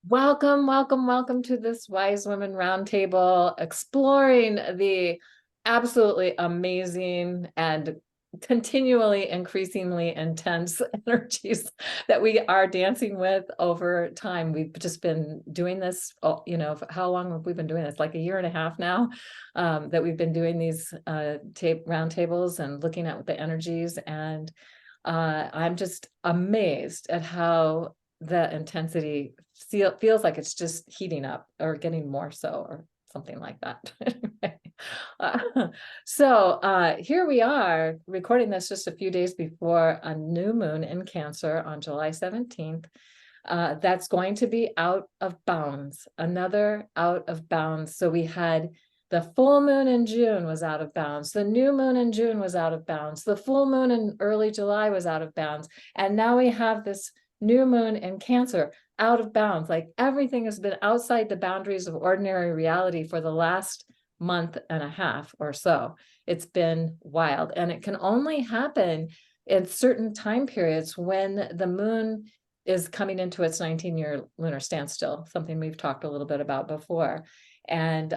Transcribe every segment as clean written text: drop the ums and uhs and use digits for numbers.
Welcome, welcome, welcome to this Wise Women Roundtable, exploring the absolutely amazing and continually increasingly intense energies that we are dancing with over time. We've just been doing this, how long have we been doing this? Like a year and a half now, that we've been doing these roundtables and looking at the energies. And I'm just amazed at how the intensity feels like it's just heating up or getting more so or something like that. Here we are recording this just a few days before a new moon in Cancer on July 17th. That's going to be out of bounds, another out of bounds. So we had the full moon in June was out of bounds. The new moon in June was out of bounds. The full moon in early July was out of bounds. And now we have this new moon in Cancer out of bounds. Like everything has been outside the boundaries of ordinary reality for the last month and a half or so. It's been wild. And it can only happen in certain time periods when the moon is coming into its 19-year lunar standstill, something we've talked a little bit about before. And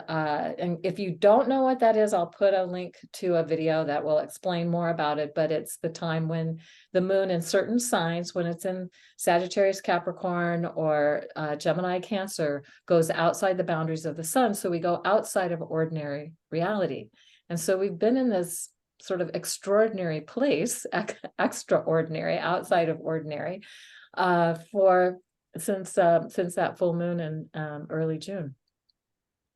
if you don't know what that is, I'll put a link to a video that will explain more about it. But it's the time when the moon in certain signs, when it's in Sagittarius, Capricorn, or Gemini, Cancer, goes outside the boundaries of the sun. So we go outside of ordinary reality. And so we've been in this sort of extraordinary place, extraordinary, outside of ordinary, since that full moon in early June.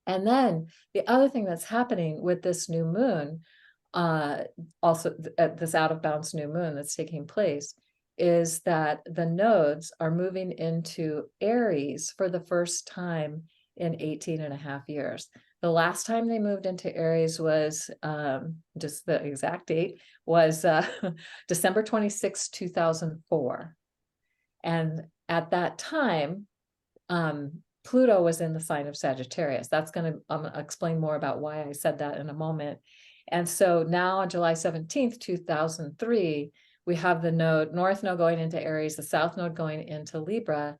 And then the other thing that's happening with this new moon, also at this out of bounds new moon that's taking place, is that the nodes are moving into Aries for the first time in 18 and a half years. The last time they moved into Aries was, just the exact date, was December 26, 2004. And at that time, Pluto was in the sign of Sagittarius. That's going to explain more about why I said that in a moment. And so now on July 17th, 2003, we have the North Node going into Aries, the South Node going into Libra,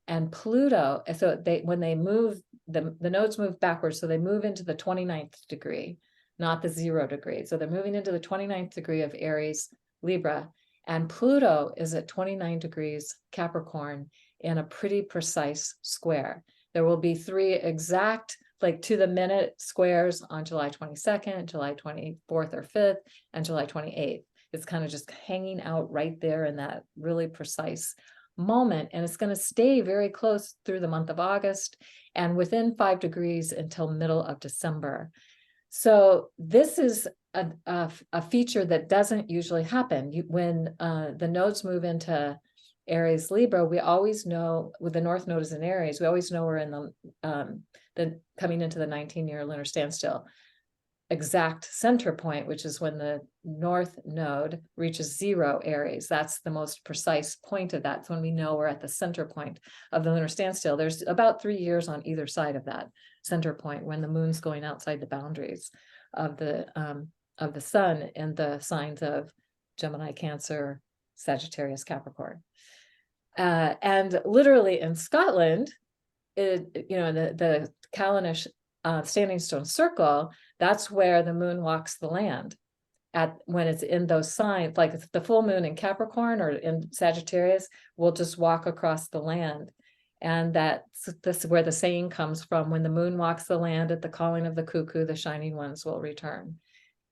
and Pluto. So when they move, the nodes move backwards. So they move into the 29th degree, not the 0 degree. So they're moving into the 29th degree of Aries, Libra, and Pluto is at 29 degrees Capricorn in a pretty precise square. There will be 3 exact, like to the minute squares on July 22nd, July 24th or 5th, and July 28th. It's kind of just hanging out right there in that really precise moment. And it's going to stay very close through the month of August and within 5 degrees until middle of December. So this is a feature that doesn't usually happen. When the nodes move into Aries, Libra, we always know, with the North Node is in Aries, we always know we're in the coming into the 19-year lunar standstill exact center point, which is when the North Node reaches 0 Aries. That's the most precise point of that. It's when we know we're at the center point of the lunar standstill. There's about 3 years on either side of that center point when the moon's going outside the boundaries of the sun in the signs of Gemini, Cancer, Sagittarius, Capricorn. And literally in Scotland, the Callanish standing stone circle, that's where the moon walks the land when it's in those signs. Like the full moon in Capricorn or in Sagittarius will just walk across the land. And this is where the saying comes from: when the moon walks the land at the calling of the cuckoo, the shining ones will return.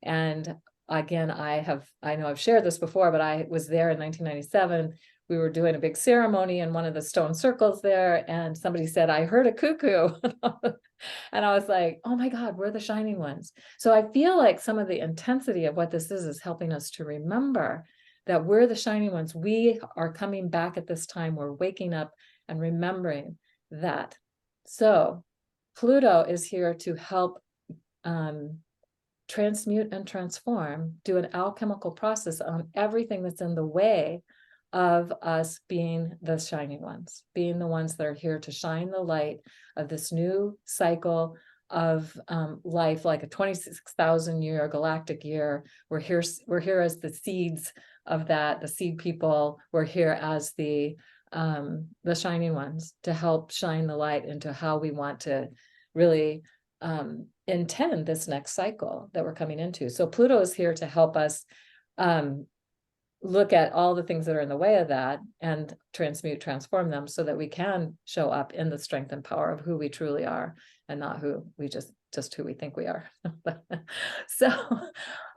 And again, I know I've shared this before, but I was there in 1997. We were doing a big ceremony in one of the stone circles there, and somebody said, "I heard a cuckoo." And I was like, oh my God, we're the shining ones. So I feel like some of the intensity of what this is helping us to remember that we're the shining ones. We are coming back at this time. We're waking up and remembering that. So Pluto is here to help transmute and transform, do an alchemical process on everything that's in the way of us being the shining ones, being the ones that are here to shine the light of this new cycle of life, like a 26,000 year galactic year. We're here as the seeds of that, the seed people. We're here as the the shining ones, to help shine the light into how we want to really intend this next cycle that we're coming into. So Pluto is here to help us look at all the things that are in the way of that and transform them so that we can show up in the strength and power of who we truly are, and not who we just who we think we are. So,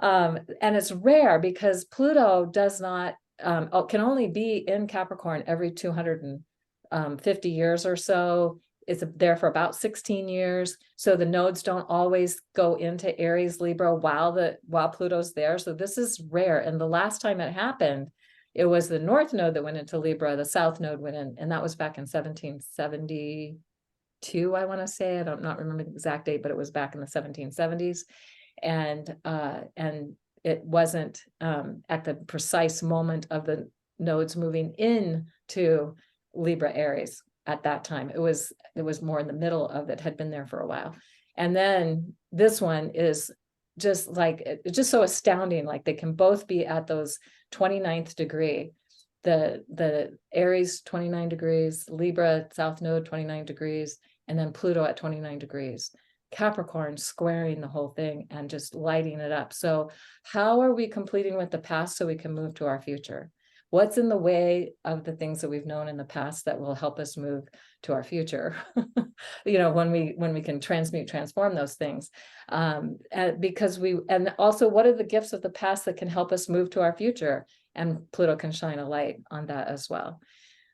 and it's rare because Pluto does not, can only be in Capricorn every 250 years or so. It's there for about 16 years. So the nodes don't always go into Aries, Libra while Pluto's there. So this is rare. And the last time it happened, it was the North node that went into Libra, the South node went in, and that was back in 1772, I want to say. I don't not remember the exact date, but it was back in the 1770s. And it wasn't at the precise moment of the nodes moving in to Libra Aries at that time. It was more in the middle of it, had been there for a while. And then this one is just like, it's just so astounding. Like they can both be at those 29th degree, the Aries 29 degrees, Libra South node 29 degrees, and then Pluto at 29 degrees. Capricorn squaring the whole thing and just lighting it up. So how are we completing with the past so we can move to our future? What's in the way of the things that we've known in the past that will help us move to our future? When we can transform those things, because and also, what are the gifts of the past that can help us move to our future? And Pluto can shine a light on that as well.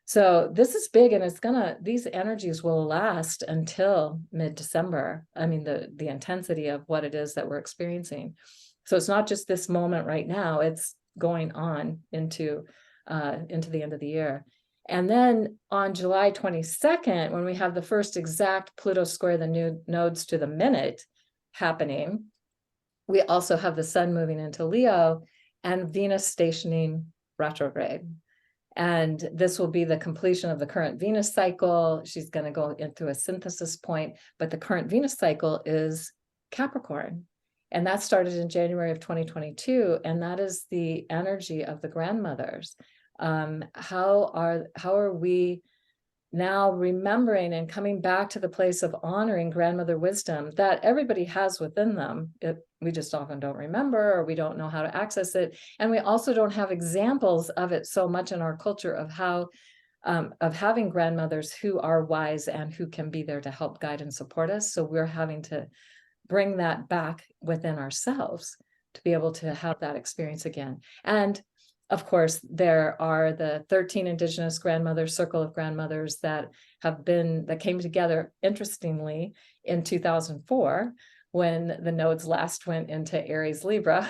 So this is big, and these energies will last until mid-December. I mean, the intensity of what it is that we're experiencing. So it's not just this moment right now, it's going on into the end of the year. And then on July 22nd, when we have the first exact Pluto square the new nodes to the minute happening, we also have the sun moving into Leo and Venus stationing retrograde. And this will be the completion of the current Venus cycle. She's going to go into a synthesis point, but the current Venus cycle is Capricorn. And that started in January of 2022. And that is the energy of the grandmothers. How are we now remembering and coming back to the place of honoring grandmother wisdom that everybody has within them? We just often don't remember, or we don't know how to access it. And we also don't have examples of it so much in our culture of how of having grandmothers who are wise and who can be there to help guide and support us. So we're having to bring that back within ourselves to be able to have that experience again. And of course, there are the 13 Indigenous grandmothers, circle of grandmothers that came together, interestingly, in 2004, when the nodes last went into Aries Libra,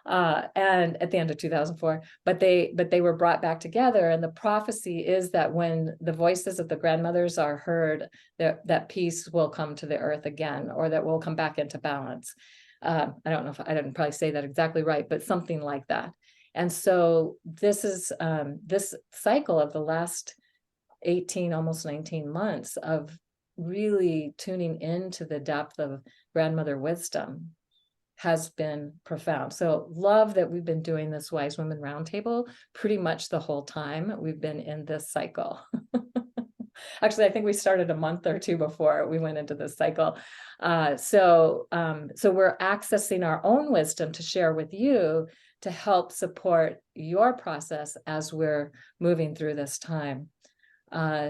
and at the end of 2004, but they were brought back together. And the prophecy is that when the voices of the grandmothers are heard, that peace will come to the earth again, or that will come back into balance. I don't know if I didn't probably say that exactly right, but something like that. And so this is this cycle of the last 18, almost 19 months of really tuning into the depth of grandmother wisdom has been profound. So love that we've been doing this Wise Women Roundtable pretty much the whole time we've been in this cycle. Actually, I think we started a month or two before we went into this cycle. So we're accessing our own wisdom to share with you to help support your process as we're moving through this time.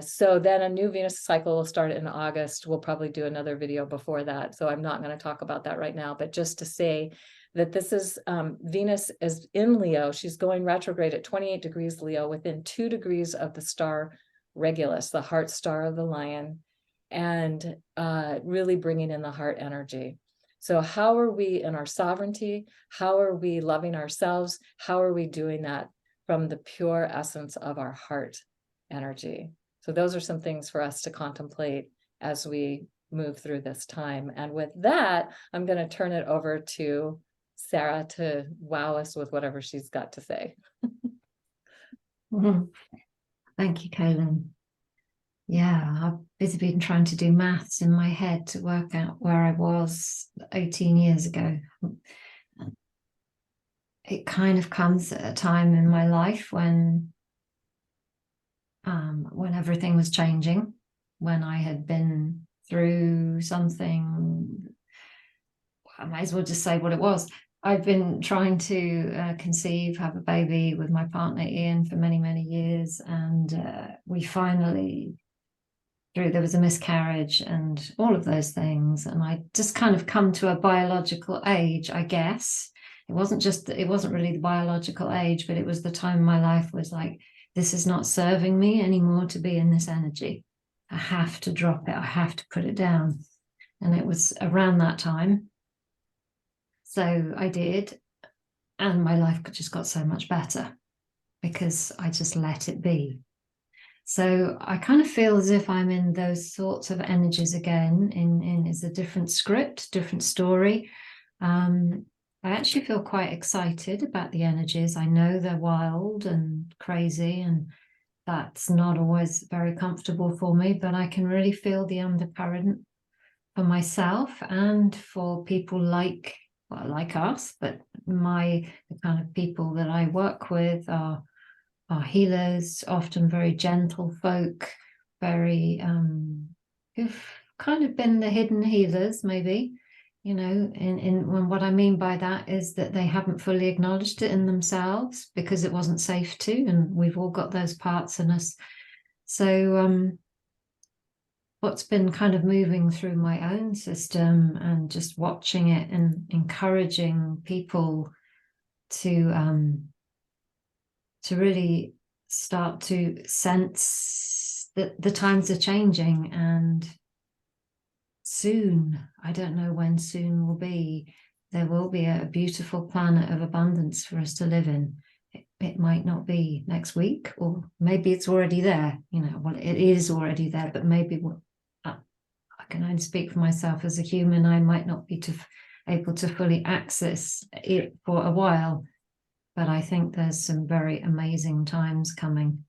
So then a new Venus cycle will start in August. We'll probably do another video before that. So I'm not going to talk about that right now, but just to say that this is Venus is in Leo. She's going retrograde at 28 degrees Leo, within 2 degrees of the star Regulus, the heart star of the lion, and really bringing in the heart energy. So how are we in our sovereignty? How are we loving ourselves? How are we doing that from the pure essence of our heart energy? So those are some things for us to contemplate as we move through this time. And with that, I'm going to turn it over to Sarah to wow us with whatever she's got to say. Thank you, Kaylin. Yeah, I've busy been trying to do maths in my head to work out where I was 18 years ago. It kind of comes at a time in my life when when everything was changing, when I had been through something. I might as well just say what it was. I've been trying to conceive, have a baby with my partner Ian for many, many years, and we finally there was a miscarriage and all of those things, and I just kind of come to a biological age, I guess. It wasn't really the biological age, but it was the time in my life was like, this is not serving me anymore to be in this energy. I have to drop it. I have to put it down. And it was around that time. So I did. And my life just got so much better because I just let it be. So I kind of feel as if I'm in those sorts of energies again. In is a different script, different story. I actually feel quite excited about the energies. I know they're wild and crazy, and that's not always very comfortable for me, but I can really feel the undercurrent for myself and for people like us, but the kind of people that I work with are healers, often very gentle folk, very who've kind of been the hidden healers, maybe. In what I mean by that is that they haven't fully acknowledged it in themselves because it wasn't safe to, and we've all got those parts in us. So what's been kind of moving through my own system and just watching it and encouraging people to really start to sense that the times are changing, and soon, I don't know when soon will be, there will be a beautiful planet of abundance for us to live in. It might not be next week, or maybe it's already there. Well, it is already there, but maybe I can only speak for myself as a human. I might not be able to fully access it for a while, but I think there's some very amazing times coming.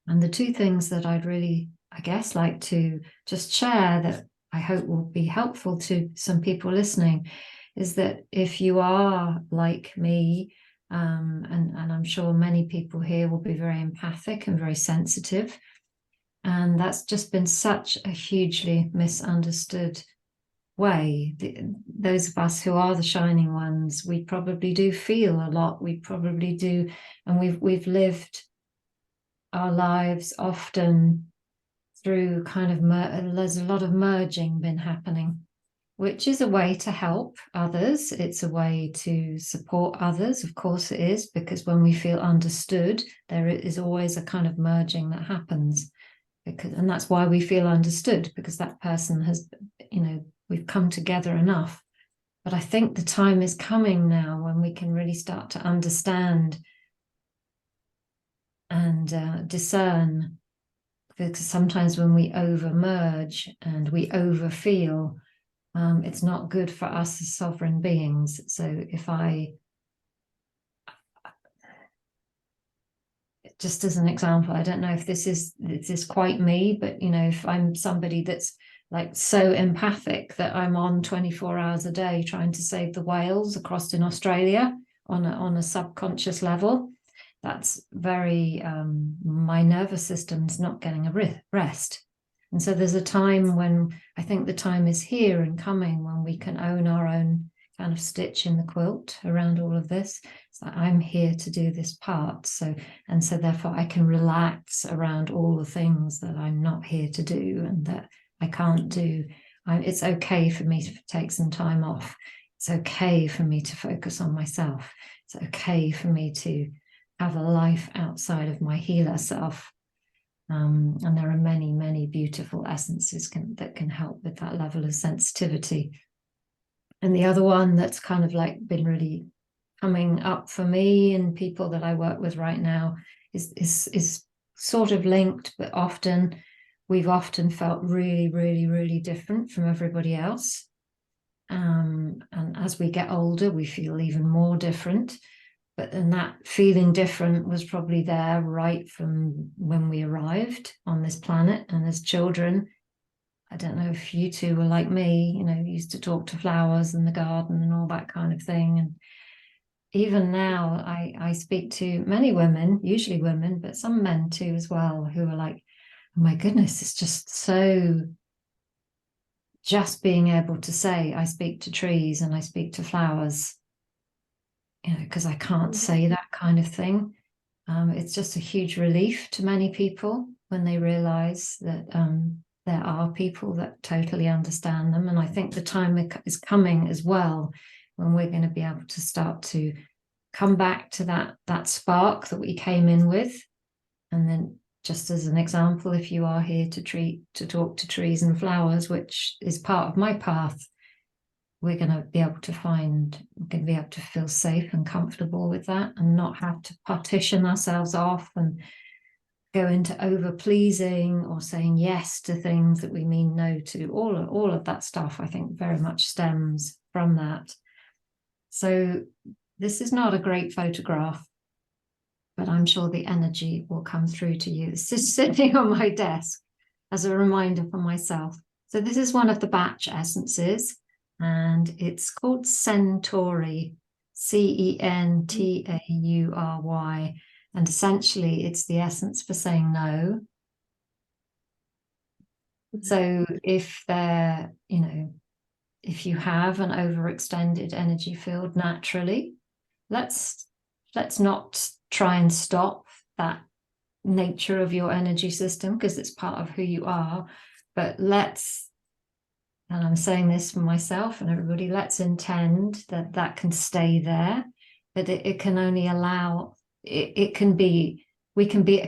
And the two things that I'd really, I guess, like to just share that I hope will be helpful to some people listening is that if you are like me, and I'm sure many people here will be very empathic and very sensitive, and that's just been such a hugely misunderstood way. Those of us who are the shining ones, we probably do feel a lot. We probably do, and we've lived our lives often through kind of there's a lot of merging been happening, which is a way to help others. It's a way to support others. Of course it is, because when we feel understood, there is always a kind of merging that happens, and that's why we feel understood, because that person has, we've come together enough. But I think the time is coming now when we can really start to understand and discern, because sometimes when we over merge and we over feel, it's not good for us as sovereign beings. So just as an example, I don't know if this is quite me, but if I'm somebody that's like so empathic that I'm on 24 hours a day trying to save the whales across in Australia on a subconscious level, that's very my nervous system's not getting a rest. And so there's a time when I think the time is here and coming when we can own our own kind of stitch in the quilt around all of this. So I'm here to do this part. So therefore I can relax around all the things that I'm not here to do and that I can't do. It's okay for me to take some time off. It's okay for me to focus on myself. It's okay for me to have a life outside of my healer self. And there are many, many beautiful essences that can help with that level of sensitivity. And the other one that's kind of like been really coming up for me and people that I work with right now is sort of linked, but we've often felt really, really, really different from everybody else. And as we get older, we feel even more different. And that feeling different was probably there right from when we arrived on this planet. And as children, I don't know if you two were like me, used to talk to flowers in the garden and all that kind of thing. And even now, I speak to many women, usually women, but some men too as well, who are like, my goodness, it's just so, just being able to say, I speak to trees and I speak to flowers, because I can't say that kind of thing. It's just a huge relief to many people when they realize that there are people that totally understand them. And I think the time is coming as well when we're going to be able to start to come back to that spark that we came in with. And then, just as an example, if you are here to talk to trees and flowers, which is part of my path, we're going to be able to feel safe and comfortable with that, and not have to partition ourselves off and go into over pleasing or saying yes to things that we mean no to. All of that stuff, I think, very much stems from that. So this is not a great photograph, but I'm sure the energy will come through to you. It's just sitting on my desk as a reminder for myself. So this is one of the batch essences, and it's called Centauri, Centauri. And essentially, it's the essence for saying no. So if if you have an overextended energy field naturally, let's not try and stop that nature of your energy system, because it's part of who you are. But and I'm saying this for myself and everybody, let's intend that that can stay there, that it can only allow, we can be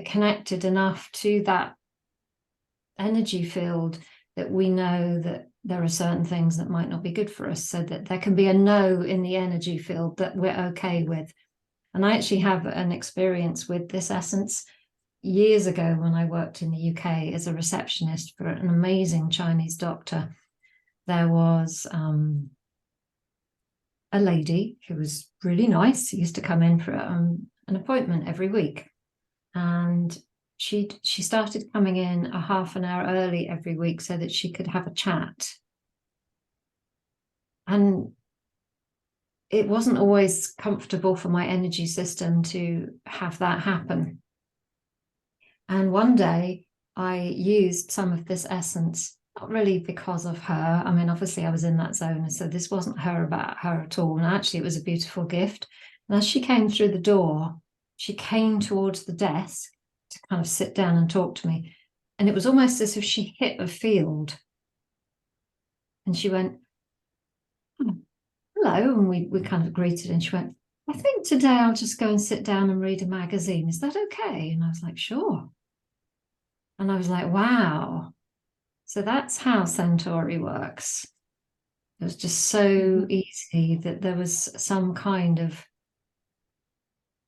connected enough to that energy field that we know that there are certain things that might not be good for us, so that there can be a no in the energy field that we're okay with. And I actually have an experience with this essence years ago when I worked in the UK as a receptionist for an amazing Chinese doctor. There was a lady who was really nice, who used to come in for an appointment every week. And she started coming in a half an hour early every week so that she could have a chat. And it wasn't always comfortable for my energy system to have that happen. And one day I used some of this essence, not really because of her. I mean, obviously I was in that zone, so this wasn't about her at all. And actually it was a beautiful gift. And as she came through the door, she came towards the desk to kind of sit down and talk to me. And it was almost as if she hit a field. And she went, "Oh, hello." And we kind of greeted, and she went, "I think today I'll just go and sit down and read a magazine. Is that okay?" And I was like, "Sure." And I was like, wow. So that's how Centauri works. It was just so easy that there was some kind of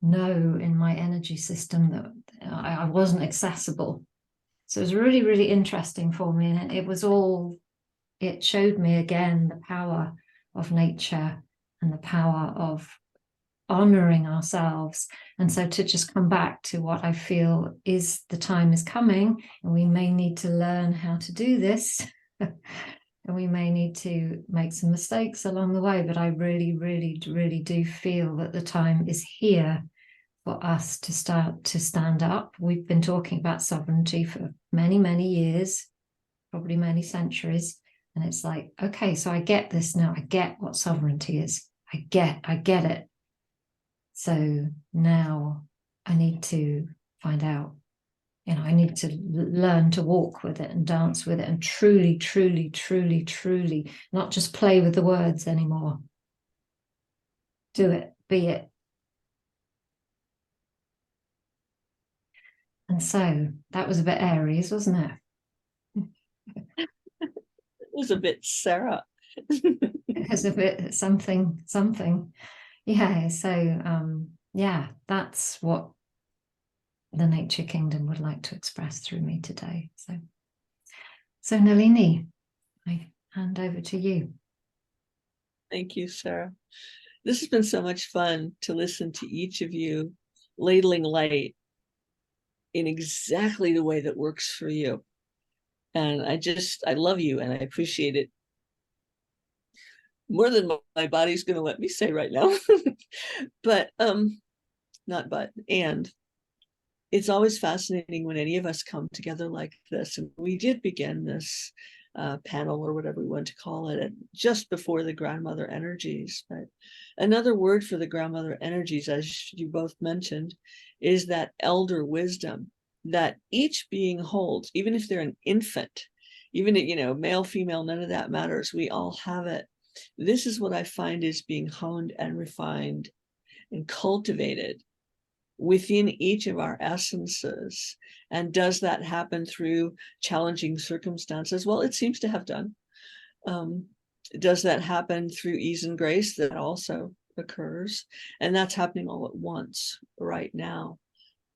no in my energy system, that I wasn't accessible. So it was really, really interesting for me. And it showed me again the power of nature and the power of honoring ourselves. And so to just come back to what I feel is the time is coming, and we may need to learn how to do this. And we may need to make some mistakes along the way, but I really, really, really do feel that the time is here for us to start to stand up. We've been talking about sovereignty for many, many years, probably many centuries. And it's like, okay, so I get this now. I get what sovereignty is. I get it. So now I need to find out, I need to learn to walk with it and dance with it, and truly, truly, truly, truly not just play with the words anymore. Do it, be it. And so that was a bit Aries, wasn't it? It was a bit Sarah. It was a bit something. Yeah. So yeah, that's what the nature kingdom would like to express through me today. So Nalini, I hand over to you. Thank you, Sarah. This has been so much fun to listen to each of you ladling light in exactly the way that works for you. And I love you, and I appreciate it more than my body's going to let me say right now. But not but and it's always fascinating when any of us come together like this. And we did begin this panel, or whatever we want to call it, just before the grandmother energies. But another word for the grandmother energies, as you both mentioned, is that elder wisdom that each being holds, even if they're an infant, even, male, female, none of that matters. We all have it. This is what I find is being honed and refined and cultivated within each of our essences. And does that happen through challenging circumstances? Well, it seems to have done. Does that happen through ease and grace? That also occurs. And that's happening all at once right now.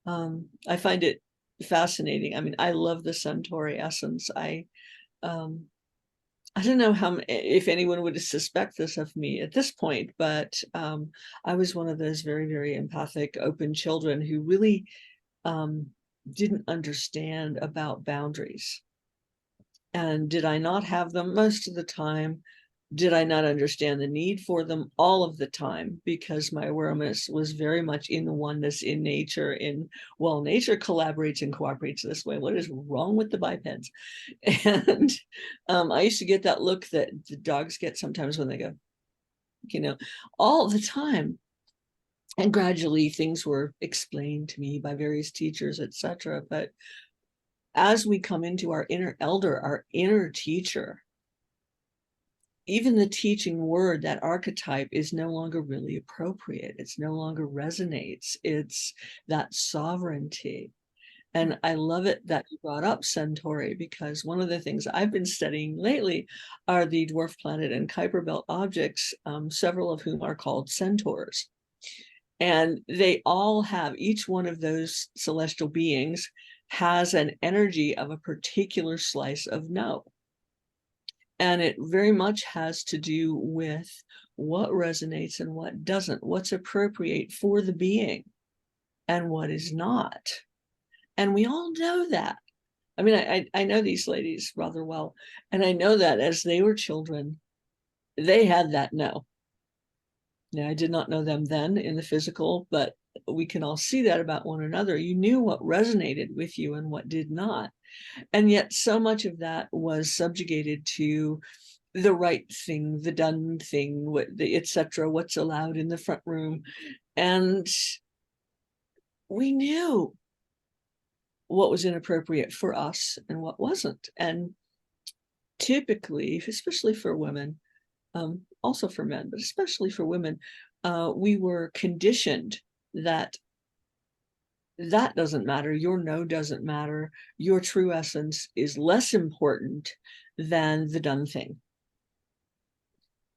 I find it fascinating. I mean, I love the Centauri essence. I don't know if anyone would suspect this of me at this point, but I was one of those very, very empathic, open children who really didn't understand about boundaries. And did I not have them most of the time? Did I not understand the need for them all of the time? Because my awareness was very much in the oneness, in nature, well, nature collaborates and cooperates this way. What is wrong with the bipeds? And I used to get that look that the dogs get sometimes when they go, all the time. And gradually things were explained to me by various teachers, etc. But as we come into our inner elder, our inner teacher, even the teaching word, that archetype, is no longer really appropriate. It's no longer resonates. It's that sovereignty. And I love it that you brought up Centauri, because one of the things I've been studying lately are the dwarf planet and Kuiper Belt objects, several of whom are called centaurs. And they all have, each one of those celestial beings has an energy of a particular slice of no. And it very much has to do with what resonates and what doesn't, what's appropriate for the being and what is not. And we all know that. I mean, I know these ladies rather well. And I know that as they were children, they had that no. Now, I did not know them then in the physical, but we can all see that about one another. You knew what resonated with you and what did not. And yet so much of that was subjugated to the right thing, the done thing, etc., what's allowed in the front room. And we knew what was inappropriate for us and what wasn't. And typically, especially for women, also for men, but especially for women, we were conditioned that doesn't matter, your no doesn't matter, your true essence is less important than the done thing.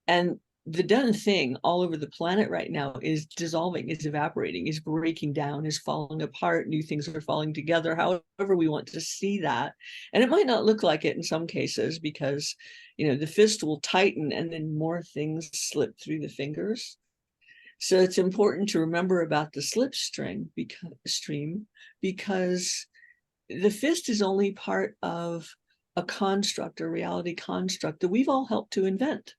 And the done thing all over the planet right now is dissolving, is evaporating, is breaking down, is falling apart. New things are falling together, however we want to see that. And it might not look like it in some cases, because the fist will tighten and then more things slip through the fingers. So it's important to remember about the slipstream, because the fist is only part of a construct, a reality construct that we've all helped to invent.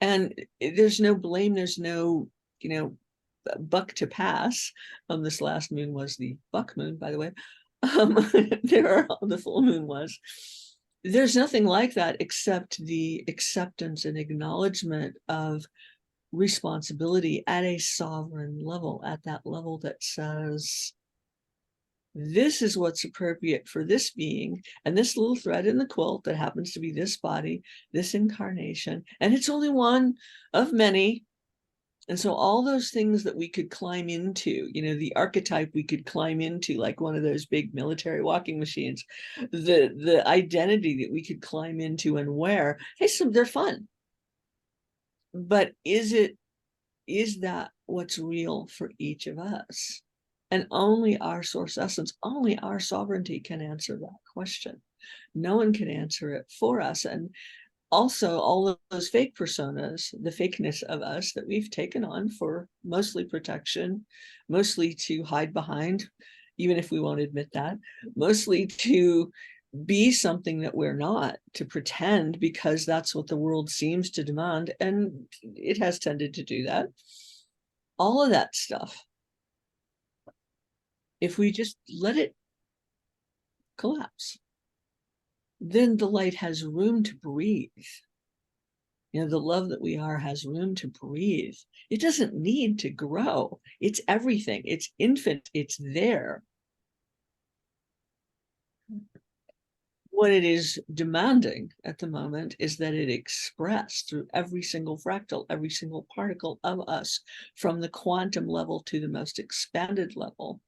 And there's no blame, there's no, buck to pass. This last moon was the buck moon, by the way. The full moon was. There's nothing like that except the acceptance and acknowledgement of responsibility at a sovereign level, at that level that says, this is what's appropriate for this being and this little thread in the quilt that happens to be this body, this incarnation, and it's only one of many. And so all those things that we could climb into, the archetype we could climb into, like one of those big military walking machines, the identity that we could climb into and wear, hey, they're fun. But is that what's real for each of us? And only our source essence, only our sovereignty can answer that question. No one can answer it for us. And also all of those fake personas, the fakeness of us that we've taken on for mostly protection, mostly to hide behind, even if we won't admit that, mostly to be something that we're not, to pretend because that's what the world seems to demand. And it has tended to do that. All of that stuff if we just let it collapse, then the light has room to breathe. The love that we are has room to breathe. It doesn't need to grow. It's everything. It's infant. It's there. What it is demanding at the moment is that it express through every single fractal, every single particle of us, from the quantum level to the most expanded level.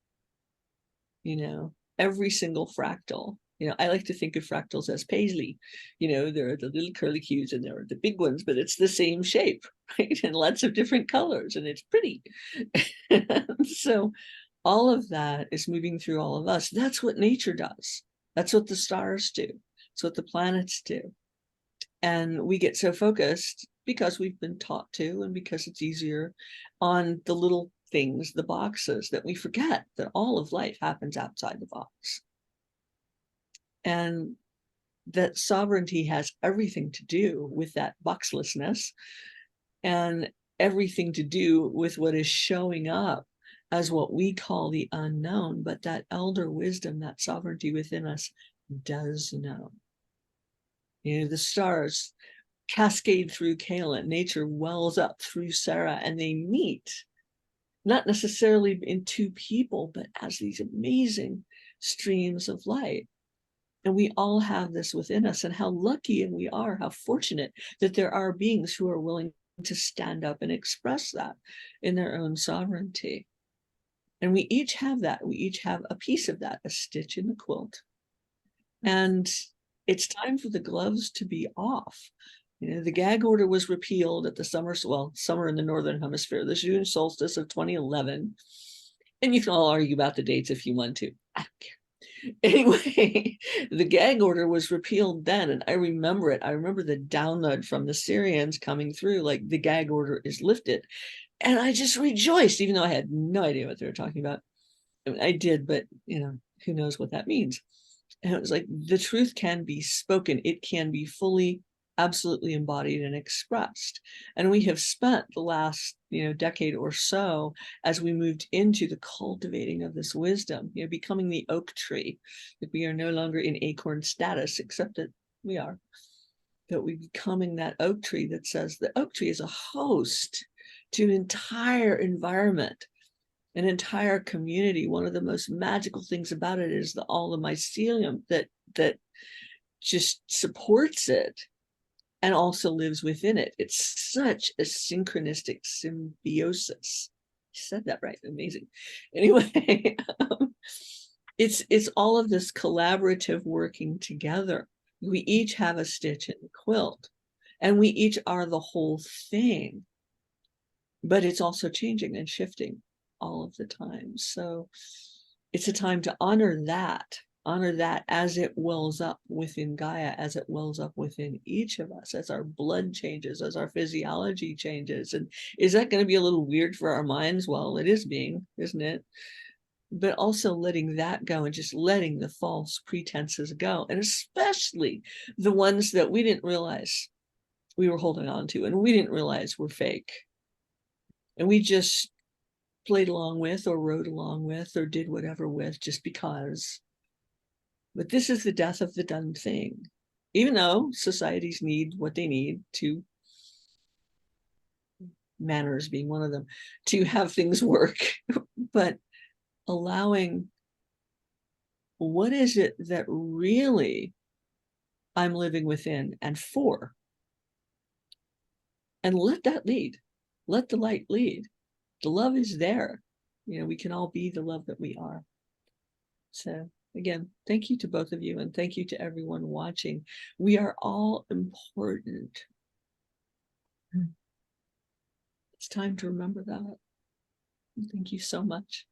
Every single fractal. I like to think of fractals as paisley. There are the little curlicues and there are the big ones, but it's the same shape, right? And lots of different colors, and it's pretty. So all of that is moving through all of us. That's what nature does. That's what the stars do. That's what the planets do. And we get so focused because we've been taught to, and because it's easier, on the little things, the boxes, that we forget that all of life happens outside the box. And that sovereignty has everything to do with that boxlessness, and everything to do with what is showing up as what we call the unknown. But that elder wisdom, that sovereignty within us, does know. The stars cascade through Kalen, nature wells up through Sarah, and they meet, not necessarily in two people, but as these amazing streams of light. And we all have this within us, and how lucky we are, how fortunate that there are beings who are willing to stand up and express that in their own sovereignty. And we each have that. We each have a piece of that, a stitch in the quilt. And it's time for the gloves to be off. The gag order was repealed at the summer in the Northern Hemisphere, the June solstice of 2011. And you can all argue about the dates if you want to. I don't care. Anyway, the gag order was repealed then, and I remember it. I remember the download from the Syrians coming through, like, the gag order is lifted. And I just rejoiced, even though I had no idea what they were talking about. I did, but, who knows what that means. And it was like, the truth can be spoken. It can be fully, absolutely embodied and expressed. And we have spent the last, decade or so, as we moved into the cultivating of this wisdom, becoming the oak tree, that we are no longer in acorn status, except that we are, that we're becoming that oak tree that says the oak tree is a host to an entire environment, an entire community. One of the most magical things about it is all the mycelium that just supports it and also lives within it. It's such a synchronistic symbiosis. I said that right. Amazing. Anyway, it's all of this collaborative working together. We each have a stitch in the quilt, and we each are the whole thing. But it's also changing and shifting all of the time. So it's a time to honor that as it wells up within Gaia, as it wells up within each of us, as our blood changes, as our physiology changes. And is that going to be a little weird for our minds? Well, it is being, isn't it? But also letting that go and just letting the false pretenses go. And especially the ones that we didn't realize we were holding on to, and we didn't realize were fake. And we just played along with, or rode along with, or did whatever with, just because. But this is the death of the done thing. Even though societies need what they need to, manners being one of them, to have things work, but allowing, what is it that really I'm living within and for? And let that lead. Let the light lead. The love is there. We can all be the love that we are. So again, thank you to both of you, and thank you to everyone watching. We are all important. It's time to remember that. Thank you so much.